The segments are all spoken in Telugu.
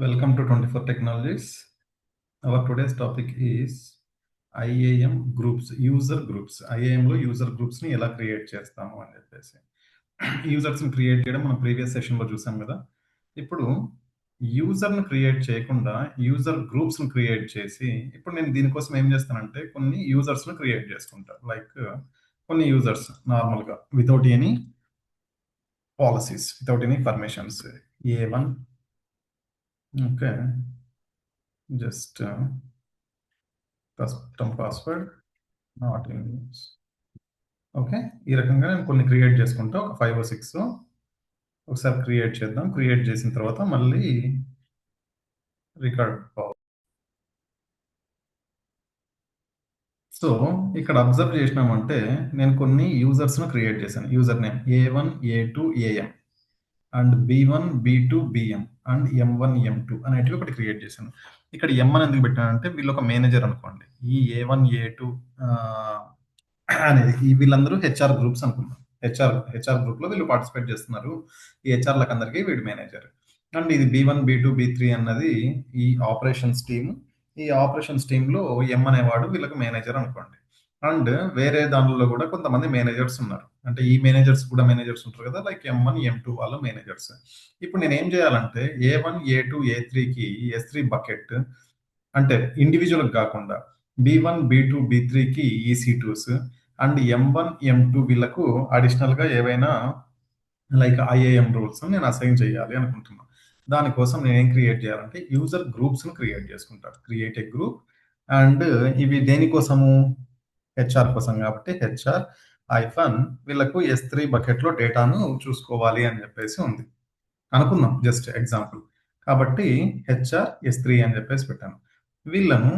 Welcome to 24 Technologies. Our today's topic is IAM groups, user groups. IAM లో యూజర్ గ్రూప్స్ ని ఎలా క్రియేట్ చేస్తాము అని చెప్పేసి యూజర్స్ ని క్రియేట్ చేయడం మనం ప్రీవియస్ సెషన్ లో చూసాం కదా. ఇప్పుడు యూజర్ ని క్రియేట్ చేయకుండా యూజర్ గ్రూప్స్ ని క్రియేట్ చేసి ఇప్పుడు నేను దీనికోసం ఏం చేస్తానంటే కొన్ని యూజర్స్ ని క్రియేట్ చేసుకుంటా. లైక్ కొన్ని యూజర్స్ నార్మల్ గా without any policies, without any permissions. A1 okay, just custom password not in use. Okay, ఈ రకంగా నేను కొన్ని క్రియేట్ చేసుకుంటా, ఒక 5 or 6 ఒకసారి క్రియేట్ చేద్దాం. క్రియేట్ చేసిన తర్వాత మళ్ళీ రికార్డ్. సో ఇక్కడ అబ్జర్వ్ చేసినామంటే నేను కొన్ని యూజర్స్ను క్రియేట్ చేశాను. User name A1 A2 AM and B1 B2 BM and M1 M2 అనేటివి ఒకటి క్రియేట్ చేశాను. ఇక్కడ M అని ఎందుకు పెట్టానంటే వీళ్ళు ఒక మేనేజర్ అనుకోండి. ఈ A1 A2 అనేది వీళ్ళందరూ హెచ్ఆర్ గ్రూప్స్ అనుకున్నాం. హెచ్ఆర్ గ్రూప్ లో వీళ్ళు పార్టిసిపేట్ చేస్తున్నారు. ఈ హెచ్ఆర్లకు అందరికీ వీడు మేనేజర్. అండ్ ఇది B1 B2 B3 అన్నది ఈ ఆపరేషన్స్ టీమ్. ఈ ఆపరేషన్స్ టీమ్ లో ఎం అనేవాడు వీళ్ళకి మేనేజర్ అనుకోండి. అండ్ వేరే దానిలో కూడా కొంతమంది మేనేజర్స్ ఉన్నారు. అంటే ఈ మేనేజర్స్ కూడా మేనేజర్స్ ఉంటారు కదా, లైక్ M1 M2 వాళ్ళు మేనేజర్స్. ఇప్పుడు నేను ఏం చేయాలంటే A1 A2 A3కి S3 బకెట్, అంటే ఇండివిజువల్ కాకుండా B1 B2 B3కి ఈ C2s అండ్ M1 M2 వీళ్ళకు అడిషనల్ గా ఏవైనా లైక్ IAM రూల్స్ నేను అసైన్ చేయాలి అనుకుంటున్నాను. దానికోసం నేను ఏం క్రియేట్ చేయాలంటే యూజర్ గ్రూప్స్ ను క్రియేట్ చేసుకుంటాను. Create a group. అండ్ ఇవి దేనికోసము? హెచ్ఆర్ కోసం కాబట్టి హెచ్ఆర్ ఐఫన్ వీళ్ళకు S3 బకెట్ లో డేటాను చూసుకోవాలి అని చెప్పేసి ఉంది అనుకుందాం, జస్ట్ ఎగ్జాంపుల్. కాబట్టి హెచ్ఆర్ S3 అని చెప్పేసి పెట్టాను. వీళ్ళను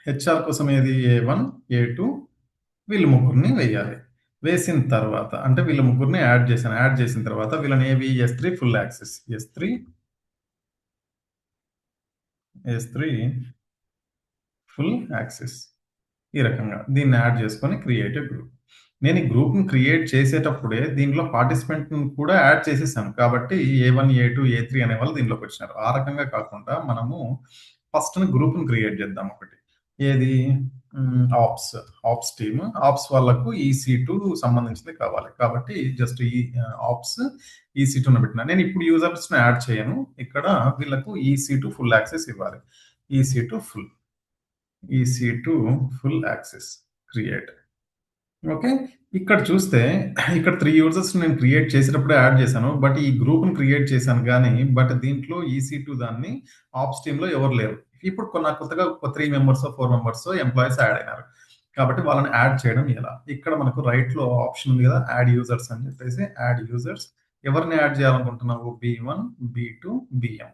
హెచ్ఆర్ కోసం ఏది A1 A2 వీళ్ళు ముగ్గురిని వేయాలి. వేసిన తర్వాత అంటే వీళ్ళ ముగ్గురిని యాడ్ చేశాను. యాడ్ చేసిన తర్వాత వీళ్ళని ఏవి S3 full access, S3 full access, ఈ రకంగా దీన్ని యాడ్ చేసుకొని క్రియేట్ గ్రూప్. నేను ఈ గ్రూప్ ని క్రియేట్ చేసేటప్పుడే దీంట్లో పార్టిసిపెంట్ కూడా యాడ్ చేసేసాను. కాబట్టి A1 A2 A3 అనే వాళ్ళు దీంట్లోకి వచ్చినారు. ఆ రకంగా కాకుండా మనము ఫస్ట్ గ్రూప్ ని క్రియేట్ చేద్దాం. ఒకటి ఏది? Apps team. ఆప్స్ వాళ్ళకు ఈ C2 సంబంధించింది కావాలి. కాబట్టి జస్ట్ ఈ ఆప్స్ ఈ C2 పెట్టినా. నేను ఇప్పుడు యూజర్స్ ని యాడ్ చేయను. ఇక్కడ వీళ్ళకు ఈ C2 ఫుల్ యాక్సెస్ ఇవ్వాలి. ఈ C2 full access create. Okay, ఇక్కడ చూస్తే ఇక్కడ 3 యూజర్స్ నేను క్రియేట్ చేసేటప్పుడే యాడ్ చేశాను. బట్ ఈ గ్రూప్ ని క్రియేట్ చేశాను కానీ బట్ దీంట్లో EC2 దాన్ని ఆప్స్ టీమ్ లో ఎవరు లేరు. ఇప్పుడు నాకు కొత్తగా 3 మెంబర్స్ 4 మెంబర్స్ ఎంప్లాయీస్ యాడ్ అయినారు. కాబట్టి వాళ్ళని యాడ్ చేయడం ఎలా? ఇక్కడ మనకు రైట్ లో ఆప్షన్ ఉంది కదా, యాడ్ యూజర్స్ అని చెప్పేసి. యాడ్ యూజర్స్, ఎవరిని యాడ్ చేయాలనుకుంటున్నావు? B1 B2 BM,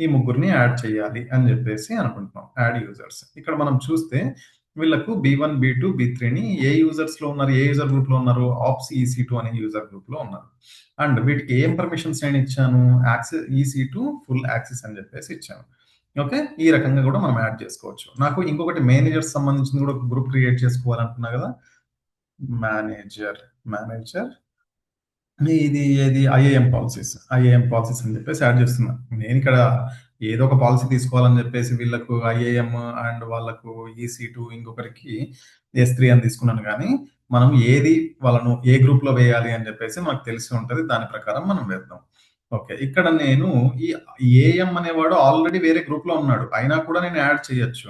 ఈ ముగ్గురిని యాడ్ చేయాలి అని చెప్పేసి అనుకుంటున్నాం. Add users. ఇక్కడ మనం చూస్తే వీళ్ళకు B1 B2 B3ని ఏ యూజర్స్ లో ఉన్నారు, ఏ యూజర్ గ్రూప్ లో ఉన్నారు? ఆప్స్ EC2 అనే యూజర్ గ్రూప్ లో ఉన్నారు. అండ్ వీటికి ఏం పర్మిషన్స్ నేను ఇచ్చాను? యాక్సెస్ EC2 ఫుల్ యాక్సెస్ అని చెప్పేసి ఇచ్చాను. ఓకే, ఈ రకంగా కూడా మనం యాడ్ చేసుకోవచ్చు. నాకు ఇంకొకటి మేనేజర్స్ సంబంధించింది కూడా గ్రూప్ క్రియేట్ చేసుకోవాలనుకున్నా కదా. మేనేజర్ ఇది ఏది? ఐఏఎం పాలసీస్ అని చెప్పేసి యాడ్ చేస్తున్నా. నేను ఇక్కడ ఏదో ఒక పాలసీ తీసుకోవాలని చెప్పేసి వీళ్ళకు ఐఏఎం అండ్ వాళ్ళకు EC2 ఇంకొకరికి S3 అని తీసుకున్నాను. కానీ మనం ఏది వాళ్ళను ఏ గ్రూప్ లో వేయాలి అని చెప్పేసి మనకు తెలిసి ఉంటది. దాని ప్రకారం మనం వేద్దాం. ఓకే, ఇక్కడ నేను ఈ AM అనేవాడు ఆల్రెడీ వేరే గ్రూప్ లో ఉన్నాడు, అయినా కూడా నేను యాడ్ చేయొచ్చు.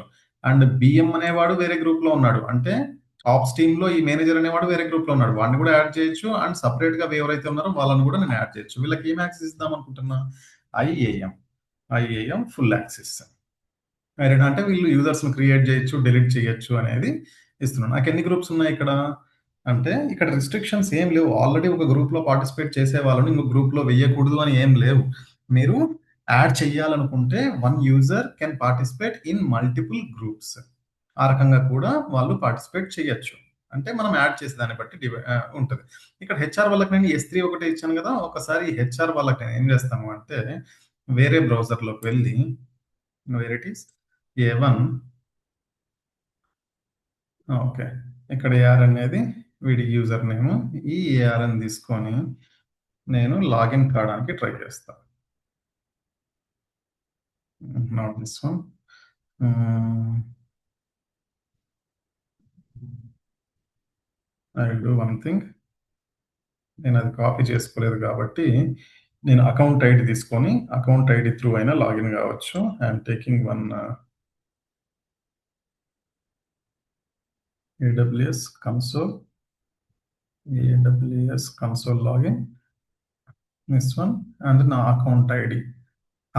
అండ్ BM అనేవాడు వేరే గ్రూప్ లో ఉన్నాడు, అంటే ఆప్స్ టీమ్ లో ఈ మేనేజర్ అనేవాడు వేరే గ్రూప్ లో ఉన్నాడు, వాడిని కూడా యాడ్ చేయొచ్చు. అండ్ సపరేట్ గా ఎవరైతే ఉన్నారో వాళ్ళని కూడా నేను యాడ్ చేయొచ్చు. వీళ్ళకి ఏం యాక్సెస్ ఇద్దాం అనుకుంటున్నా? IAM full access. అంటే వీళ్ళు యూజర్స్ ను క్రియేట్ చేయొచ్చు, డిలీట్ చేయొచ్చు అనేది ఇస్తున్నాను. నాకు ఎన్ని గ్రూప్స్ ఉన్నాయి ఇక్కడ అంటే ఇక్కడ రిస్ట్రిక్షన్స్ ఏం లేవు. ఆల్రెడీ ఒక గ్రూప్ లో పార్టిసిపేట్ చేసే వాళ్ళని ఇంకొక గ్రూప్ లో వేయకూడదు అని ఏం లేవు. మీరు యాడ్ చేయాలనుకుంటే 1 user can participate in multiple groups. ఆ రకంగా కూడా వాళ్ళు పార్టిసిపేట్ చేయొచ్చు. అంటే మనం యాడ్ చేసే దాన్ని బట్టి ఉంటుంది. ఇక్కడ హెచ్ఆర్ వాళ్ళకి నేను S3 ఒకటే ఇచ్చాను కదా. ఒకసారి హెచ్ఆర్ వాళ్ళకి నేను ఏం చేస్తాము అంటే వేరే బ్రౌజర్ లోకి వెళ్ళి, where it is A1, okay, ఇక్కడ AR అనేది వీడి యూజర్ నేమ్. ఈ AR అని తీసుకొని నేను లాగిన్ కావడానికి ట్రై చేస్తాను. Not this one. Mm, I will do one thing. నేను అది కాపీ చేసుకోలేదు కాబట్టి నేను అకౌంట్ ఐడి తీసుకొని అకౌంట్ ఐడి త్రూ అయినా లాగిన్ కావచ్చు. I'm taking one AWS console login this one and నా అకౌంట్ ఐడి.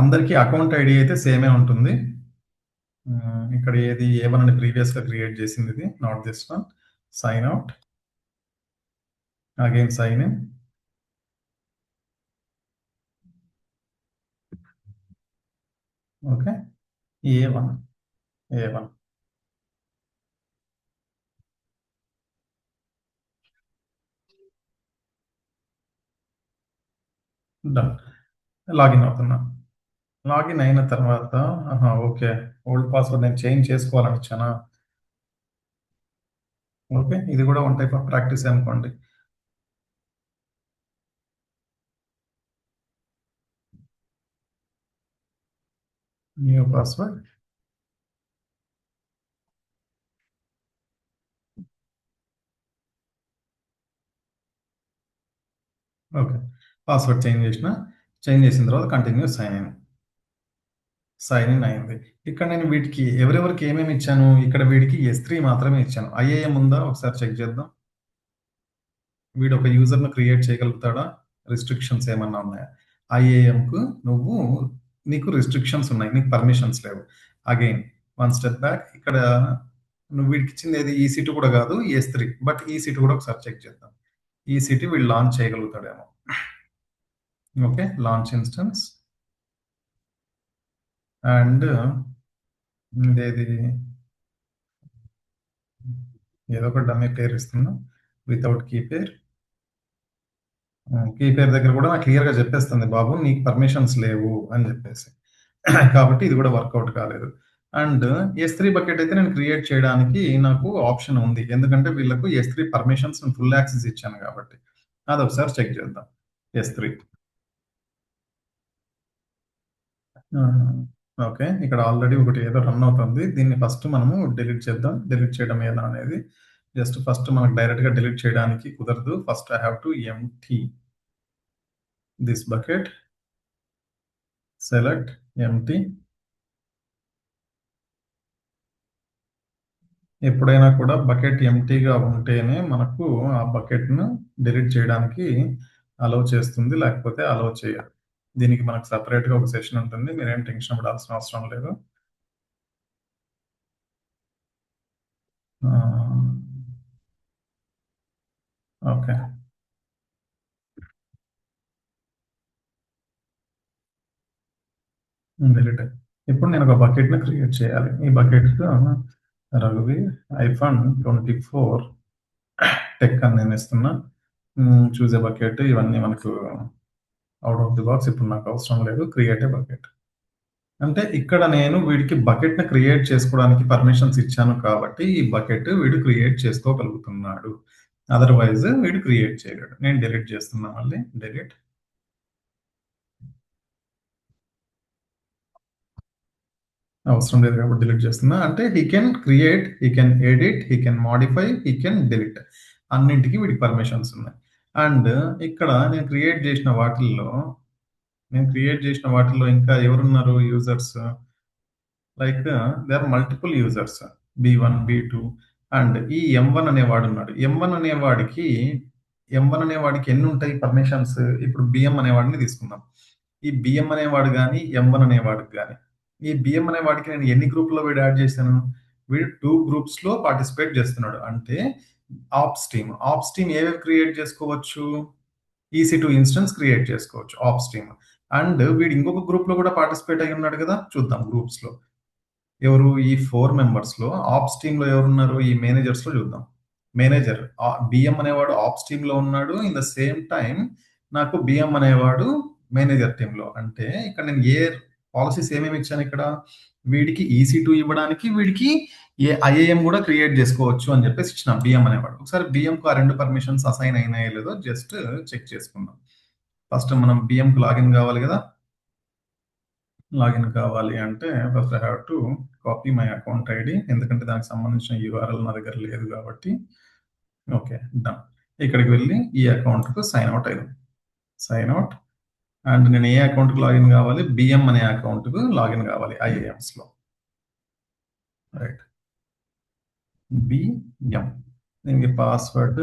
అందరికీ అకౌంట్ ఐడి అయితే సేమే ఉంటుంది. ఇక్కడ ఏది A1 అని ప్రీవియస్గా క్రియేట్ చేసింది ఇది, not this one. Sign out, again sign in. Okay, A1 done. Login అవుతున్నా. లాగిన్ అయిన తర్వాత ఓకే, ఓల్డ్ పాస్వర్డ్ నేను చేంజ్ చేసుకోవాలని ఇచ్చానా? ఓకే, ఇది కూడా వన్ టైప్ ఆఫ్ ప్రాక్టీస్ అనుకోండి. New password, okay, password change చేసిన తర్వాత కంటిన్యూ సైన్ ఇన్ అయింది. ఇక్కడ నేను వీటికి ఎవరెవరికి ఏమేమి ఇచ్చాను, ఇక్కడ వీడికి S3 మాత్రమే ఇచ్చాను. IAM ఉందా ఒకసారి చెక్ చేద్దాం. వీడు ఒక యూజర్ను క్రియేట్ చేయగలుగుతాడా? రిస్ట్రిక్షన్స్ ఏమన్నా ఉన్నాయా? IAMకు నీకు రిస్ట్రిక్షన్స్ ఉన్నాయి, నీకు పర్మిషన్స్ లేవు. Again one step back. ఇక్కడ నువ్వు వీడికి ఇచ్చింది ఏది? EC2 కూడా కాదు, S3. బట్ EC2 కూడా ఒకసారి చెక్ చేద్దాం. EC2 వీళ్ళు లాంచ్ చేయగలుగుతాడేమో. ఓకే, లాంచ్ ఇన్స్టెన్స్ అండ్ ఇదేది ఏదో ఒక డమ్మీ పేరు ఇస్తున్నా, వితౌట్ కీ పేర్ దగ్గర కూడా నాకు క్లియర్గా చెప్పేస్తుంది, బాబు నీకు పర్మిషన్స్ లేవు అని చెప్పేసి. కాబట్టి ఇది కూడా వర్కౌట్ కాలేదు. అండ్ S3 బకెట్ అయితే నేను క్రియేట్ చేయడానికి నాకు ఆప్షన్ ఉంది, ఎందుకంటే వీళ్ళకు S3 పర్మిషన్స్ ఫుల్ యాక్సెస్ ఇచ్చాను కాబట్టి. అది ఒకసారి చెక్ చేద్దాం. S3 ఓకే, ఇక్కడ ఆల్రెడీ ఒకటి ఏదో రన్ అవుతుంది. దీన్ని ఫస్ట్ మనము డిలీట్ చేద్దాం. డిలీట్ చేయడం ఎలా అనేది జస్ట్ ఫస్ట్ మనకు డైరెక్ట్గా డిలీట్ చేయడానికి కుదరదు. First I have to empty this bucket, select empty. ఎప్పుడైనా కూడా బకెట్ ఎంటీగా ఉంటేనే మనకు ఆ బకెట్ను డిలీట్ చేయడానికి అలౌ చేస్తుంది, లేకపోతే అలౌ చేయదు. దీనికి మనకు సపరేట్గా ఒక సెషన్ ఉంటుంది, మీరేం టెన్షన్ పడాల్సిన అవసరం లేదు. Okay, delete. ఇప్పుడు నేను ఒక బకెట్ను క్రియేట్ చేయాలి. ఈ బకెట్కు రఘువి -24 టెక్ అని నేను ఇస్తున్నా. Choose a bucket. ఇవన్నీ మనకు అవుట్ ఆఫ్ ది బాక్స్, ఇప్పుడు నాకు అవసరం లేదు. క్రియేట్ ఏ బకెట్ అంటే ఇక్కడ నేను వీడికి బకెట్ని క్రియేట్ చేసుకోవడానికి పర్మిషన్స్ ఇచ్చాను కాబట్టి ఈ బకెట్ వీడు క్రియేట్ చేసుకోగలుగుతున్నాడు. అదర్వైజ్ వీడు క్రియేట్ చేయలేడు. నేను డిలీట్ చేస్తున్నా, మళ్ళీ డిలీట్. అవసరం లేదు కాబట్టి డిలీట్ చేస్తున్నా. అంటే he can create, he can edit, he can modify, he can delete. అన్నింటికి వీడికి పర్మిషన్స్ ఉన్నాయి. అండ్ ఇక్కడ నేను క్రియేట్ చేసిన వాటిల్లో ఇంకా ఎవరున్నారు users? Like they are multiple users, B1, B2 and ఈ M1 అనేవాడు ఉన్నాడు. M1 అనేవాడికి ఎన్ని ఉంటాయి పర్మిషన్స్? ఇప్పుడు BM అనేవాడిని తీసుకుందాం. ఈ BM అనేవాడు కానీ M1 అనేవాడికి కానీ, ఈ BM అనేవాడికి నేను ఎన్ని గ్రూప్లో వీడు యాడ్ చేశాను? వీడు 2 గ్రూప్స్లో పార్టిసిపేట్ చేస్తున్నాడు. అంటే ఆప్స్ టీమ్ ఏవేవి క్రియేట్ చేసుకోవచ్చు? EC2 ఇన్స్టెన్స్ క్రియేట్ చేసుకోవచ్చు ఆప్స్ టీమ్. అండ్ వీడు ఇంకొక గ్రూప్లో కూడా పార్టిసిపేట్ అయి ఉన్నాడు కదా, చూద్దాం గ్రూప్స్లో ఎవరు. ఈ 4 మెంబర్స్లో ఆప్స్ టీంలో ఎవరున్నారు? ఈ మేనేజర్స్లో చూద్దాం. మేనేజర్ BM అనేవాడు ఆప్స్ టీంలో ఉన్నాడు. ఇన్ ద సేమ్ టైం నాకు BM అనేవాడు మేనేజర్ టీంలో. అంటే ఇక్కడ నేను ఏ పాలసీస్ ఏమేమి ఇచ్చాను? ఇక్కడ వీడికి EC2 ఇవ్వడానికి వీడికి IAM కూడా క్రియేట్ చేసుకోవచ్చు అని చెప్పేసి ఇచ్చిన BM అనేవాడు. ఒకసారి BMకు ఆ 2 పర్మిషన్స్ అసైన్ అయినాయో లేదో జస్ట్ చెక్ చేసుకుందాం. ఫస్ట్ మనం BMకు లాగిన్ కావాలి కదా. లాగిన్ కావాలి అంటే first I have to copy my account ID. ఎందుకంటే దానికి సంబంధించిన యూఆర్ఎల్ నా దగ్గర లేదు కాబట్టి. ఓకే. డన్. ఇక్కడికి వెళ్ళి ఈ అకౌంట్‌కు సైన్ ఔట్ అయిదాం. Sign out. అండ్ నేను ఏ అకౌంట్‌కి లాగిన్ కావాలి? బిఎం అనే అకౌంట్‌కు లాగిన్ కావాలి ఐఏఎమ్స్‌లో. రైట్. బిఎం. దీనికి పాస్వర్డ్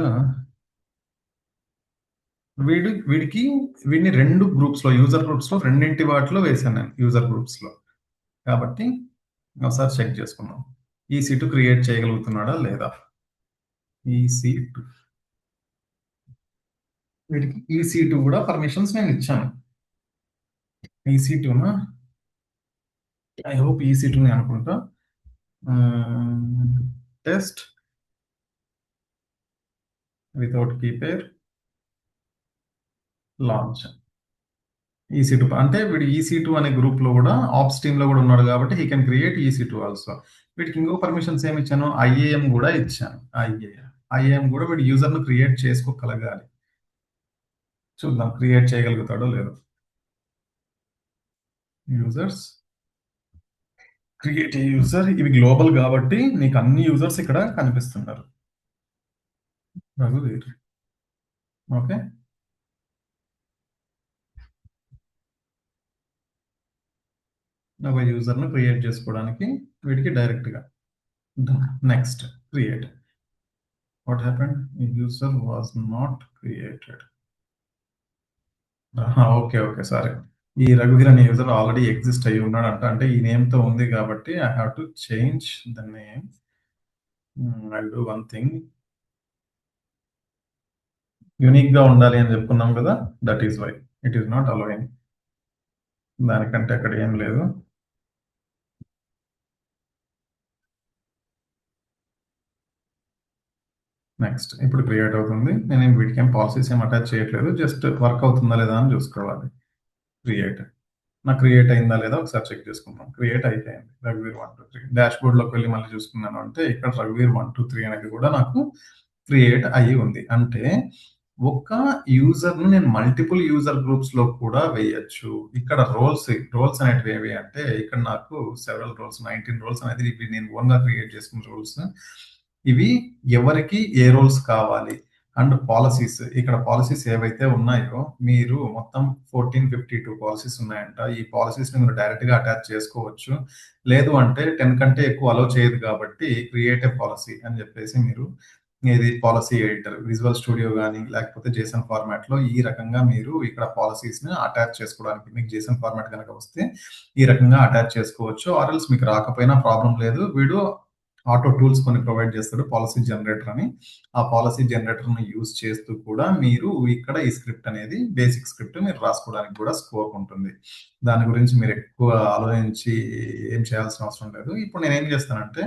వీడిని 2 గ్రూప్స్‌లో యూజర్ గ్రూప్స్‌లో రెండింటి వాటిలో వేశాను నేను యూజర్ గ్రూప్స్‌లో. కాబట్టి ఒకసారి చెక్ చేసుకుందాం. ఈసీ2 క్రియేట్ చేయగలుగుతున్నాడా లేదా? ఈసీ2 వీటికి ఈసీ2 కూడా పర్మిషన్స్ నేను ఇచ్చాను. ఈసీ2నా? ఐ హోప్ ఈసీ2నే అనుకుంటా. Test without keypair launch. EC2 అంటే వీడు ఈసీ2 అనే గ్రూప్ లో కూడా ఆప్స్ టీమ్ లో కూడా ఉన్నాడు కాబట్టి హీ కెన్ క్రియేట్ ఈసీ2 ఆల్సో. వీటికి ఇంకో పర్మిషన్స్ ఏమి ఇచ్చాను? ఐఏఎం కూడా ఇచ్చాను. ఐఏఎం కూడా వీడు యూజర్ ను క్రియేట్ చేసుకోగలగాలి. చూద్దాం క్రియేట్ చేయగలుగుతాడో లేదో. Users create user. ఇవి గ్లోబల్ కాబట్టి నీకు అన్ని యూజర్స్ ఇక్కడ కనిపిస్తున్నారు. రఘువీర్. ఓకే. ఒక యూజర్ ను క్రియేట్ చేసుకోవడానికి వీడికి డైరెక్ట్ గా next create. What happened? User was not created. Okay okay sorry. ఈ రఘువీర్ అనే యూజర్ ఆల్రెడీ ఎగ్జిస్ట్ అయ్యి ఉన్నాడంట. అంటే ఈ నేమ్ తో ఉంది కాబట్టి I have to change the name. I do one thing. Unique గా ఉండాలి అని చెప్పుకున్నాం కదా, that is why it is not allowing. దానికంటే అక్కడ ఏం లేదు. నెక్స్ట్ ఇప్పుడు క్రియేట్ అవుతుంది. నేను వీటికి ఏం పాలసీస్ ఏం అటాచ్ చేయట్లేదు. జస్ట్ వర్క్ అవుతుందా లేదా అని చూసుకోవాలి. క్రియేట్. నాకు క్రియేట్ అయిందా లేదా ఒకసారి చెక్ చేసుకుందాం. క్రియేట్ అయిపోయింది. రఘువీర్ 1 2 3 డాష్ బోర్డ్ లోకి వెళ్ళి మళ్ళీ చూసుకున్నాను అంటే ఇక్కడ రఘువీర్ 1 2 3 అనేది కూడా నాకు క్రియేట్ అయ్యి ఉంది. అంటే ఒక్క యూజర్ ను నేను మల్టిపుల్ యూజర్ గ్రూప్స్ లో కూడా వేయొచ్చు. ఇక్కడ రోల్స్ అనేటివి ఏవి అంటే ఇక్కడ నాకు సెవెరల్ రోల్స్ 19 రోల్స్ అనేది ఇవి నేను ఓన్ గా క్రియేట్ చేసుకున్న రోల్స్. ఇవి ఎవరికి ఏ రోల్స్ కావాలి అండ్ పాలసీస్. ఇక్కడ పాలసీస్ ఏవైతే ఉన్నాయో మీరు మొత్తం 1452 పాలసీస్ ఉన్నాయంట. ఈ పాలసీస్ ని మీరు డైరెక్ట్ గా అటాచ్ చేసుకోవచ్చు. లేదు అంటే 10 కంటే ఎక్కువ అలౌ చేయదు కాబట్టి క్రియేట్ ఏ పాలసీ అని చెప్పేసి మీరు ఇది పాలసీ ఎడిటర్ విజువల్ స్టూడియో కానీ లేకపోతే జేసన్ ఫార్మాట్ లో ఈ రకంగా మీరు ఇక్కడ పాలసీస్ ని అటాచ్ చేసుకోవడానికి మీకు జేసన్ ఫార్మాట్ కనుక వస్తే ఈ రకంగా అటాచ్ చేసుకోవచ్చు. ఆర్ఎల్స్ మీకు రాకపోయినా ప్రాబ్లం లేదు. వీడు ఆటో టూల్స్ కొన్ని ప్రొవైడ్ చేస్తాడు పాలసీ జనరేటర్ అని. ఆ పాలసీ జనరేటర్ ని యూజ్ చేస్తూ కూడా మీరు ఇక్కడ ఈ స్క్రిప్ట్ అనేది బేసిక్ స్క్రిప్ట్ మీరు రాసుకోవడానికి కూడా స్కోప్ ఉంటుంది. దాని గురించి మీరు ఎక్కువ ఆలోచించి ఏం చేయాల్సిన అవసరం లేదు. ఇప్పుడు నేను ఏం చేస్తానంటే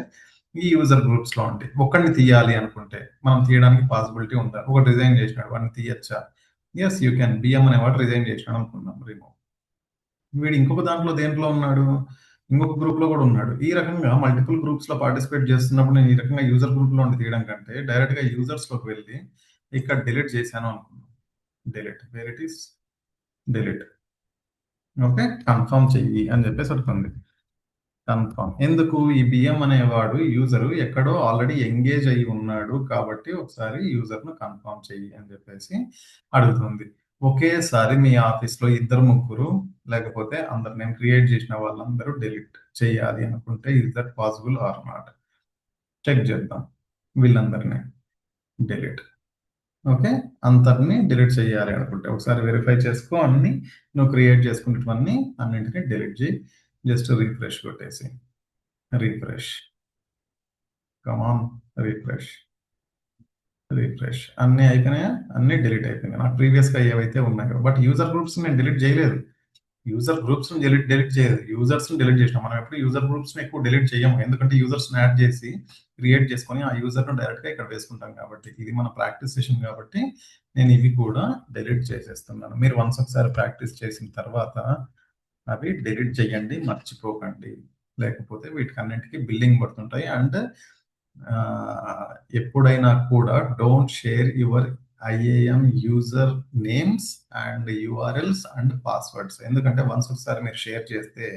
ఈ యూజర్ గ్రూప్స్ లో ఉండి ఒకరిని తీయాలి అనుకుంటే మనం తీయడానికి పాసిబిలిటీ ఉందా? ఒకటి రిజైన్ చేసినాడు వాడిని తీయచ్చా? Yes you can. బిఎం అనేవాడు రిజైన్ చేసినాడు అనుకుందాం. రిమూవ్. వీడు ఇంకొక దాంట్లో దేంట్లో ఉన్నాడు? ఇంకొక గ్రూప్ లో కూడా ఉన్నాడు. ఈ రకంగా మల్టిపుల్ గ్రూప్స్ లో పార్టిసిపేట్ చేస్తున్నప్పుడు నేను ఈ రకంగా యూజర్ గ్రూప్ లో ఉండి తీయడం కంటే డైరెక్ట్ గా యూజర్స్ లోకి వెళ్ళి ఇక్కడ డిలీట్ చేశాను అనుకున్నాను. Delete where it is delete. Okay confirm చెయ్యి అని చెప్పేసి వస్తుంది. కన్ఫర్మ్. ఎందుకు? ఈ బిఎం అనేవాడు యూజర్ ఎక్కడో ఆల్రెడీ ఎంగేజ్ అయి ఉన్నాడు కాబట్టి ఒకసారి యూజర్ ను కన్ఫర్మ్ చెయ్యి అని చెప్పేసి అడుగుతుంది. ఒకేసారి మీ ఆఫీస్ లో ఇద్దరు ముగ్గురు లేకపోతే అందరు నేను క్రియేట్ చేసిన వాళ్ళందరూ డిలీట్ చేయాలి అనుకుంటే is that possible or not? Check చేద్దాం. వీళ్ళందరినీ డిలీట్. ఓకే అందరినీ డిలీట్ చేయాలి అనుకుంటే ఒకసారి వెరిఫై చేసుకో. అన్ని నువ్వు క్రియేట్ చేసుకున్నవన్నీ అన్నింటినీ డిలీట్ చేయి. జస్ట్ రీఫ్రెష్ కొట్టేసి రీఫ్రెష్. కమాన్ రీఫ్రెష్. రీఫ్రెష్. అన్నీ అయిపోయినాయా? అన్నీ డిలీట్ అయిపోయినాయి. నాకు ప్రీవియస్‌గా ఏవైతే ఉన్నాయో. బట్ యూజర్ గ్రూప్స్ నేను డిలీట్ చేయలేదు. యూజర్ గ్రూప్స్‌ని డిలీట్ చేయలేదు. యూజర్స్‌ని డిలీట్ చేసినాం. మనం ఎప్పుడు యూజర్ గ్రూప్స్‌ని ఎక్కువ డిలీట్ చేయము. ఎందుకంటే యూజర్స్‌ని యాడ్ చేసి క్రియేట్ చేసుకొని ఆ యూజర్‌ను డైరెక్ట్‌గా ఇక్కడ వేసుకుంటాం కాబట్టి. ఇది మన ప్రాక్టీస్ సెషన్ కాబట్టి నేను ఇవి కూడా డిలీట్ చేసేస్తున్నాను. మీరు వన్స్ ఒకసారి ప్రాక్టీస్ చేసిన తర్వాత అవి డిలీట్ చేయండి. మర్చిపోకండి. లేకపోతే వీటికన్నిటికి బిల్లింగ్ పడుతుంటాయి. అండ్ ఎప్పుడైనా కూడా don't share your IAM user names and URLs and passwords. ఎందుకంటే వన్స్ ఒకసారి మీరు షేర్ చేస్తే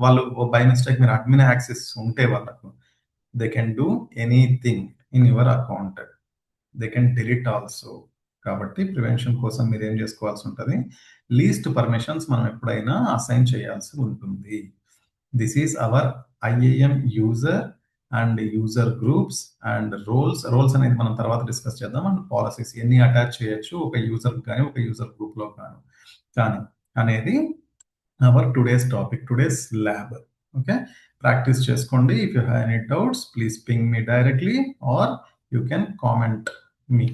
వాళ్ళు బై మిస్టేక్ మీరు అడ్మిన్ యాక్సెస్ ఉంటే వాళ్ళకు they can do anything in your account. They can delete also. కాబట్టి ప్రివెన్షన్ కోసం మీరు ఏం చేసుకోవాల్సి ఉంటుంది, లీస్ట్ పర్మిషన్స్ మనం ఎప్పుడైనా అసైన్ చేయాల్సి ఉంటుంది. This is our IAM user and user groups and roles అనేది మనం తర్వాత డిస్కస్ చేద్దాం. అండ్ పాలసీస్ ఎన్ని అటాచ్ చేయొచ్చు ఒక యూజర్ కానీ ఒక యూజర్ గ్రూప్లో కానీ అనేది our today's topic, today's lab. Okay, practice చేసుకోండి. If you have any doubts please ping me directly or you can comment me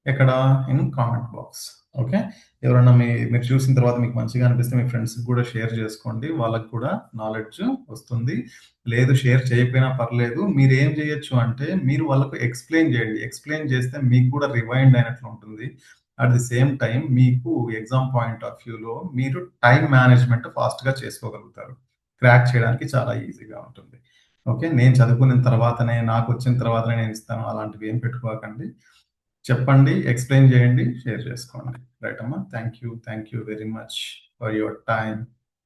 ఎక్కడ ఇన్ కామెంట్ బాక్స్. ఓకే, ఎవరన్నా మీరు చూసిన తర్వాత మీకు మంచిగా అనిపిస్తే మీ ఫ్రెండ్స్కి కూడా షేర్ చేసుకోండి, వాళ్ళకి కూడా నాలెడ్జ్ వస్తుంది. లేదు షేర్ చేయకపోయినా పర్లేదు, మీరు ఏం చేయొచ్చు అంటే మీరు వాళ్ళకు ఎక్స్ప్లెయిన్ చేయండి. ఎక్స్ప్లెయిన్ చేస్తే మీకు కూడా రివైండ్ అయినట్లు ఉంటుంది. అట్ ది సేమ్ టైం మీకు ఎగ్జామ్ పాయింట్ ఆఫ్ వ్యూలో మీరు టైం మేనేజ్మెంట్ ఫాస్ట్గా చేసుకోగలుగుతారు. క్రాక్ చేయడానికి చాలా ఈజీగా ఉంటుంది. ఓకే, నేను చదువుకున్న తర్వాతనే నాకు వచ్చిన తర్వాతనే నేను ఇస్తాను అలాంటివి ఏం పెట్టుకోకండి. చెప్పండి, ఎక్స్ప్లెయిన్ చేయండి, షేర్ చేసుకోండి. రైట్ అమ్మా, thank you very much for your time.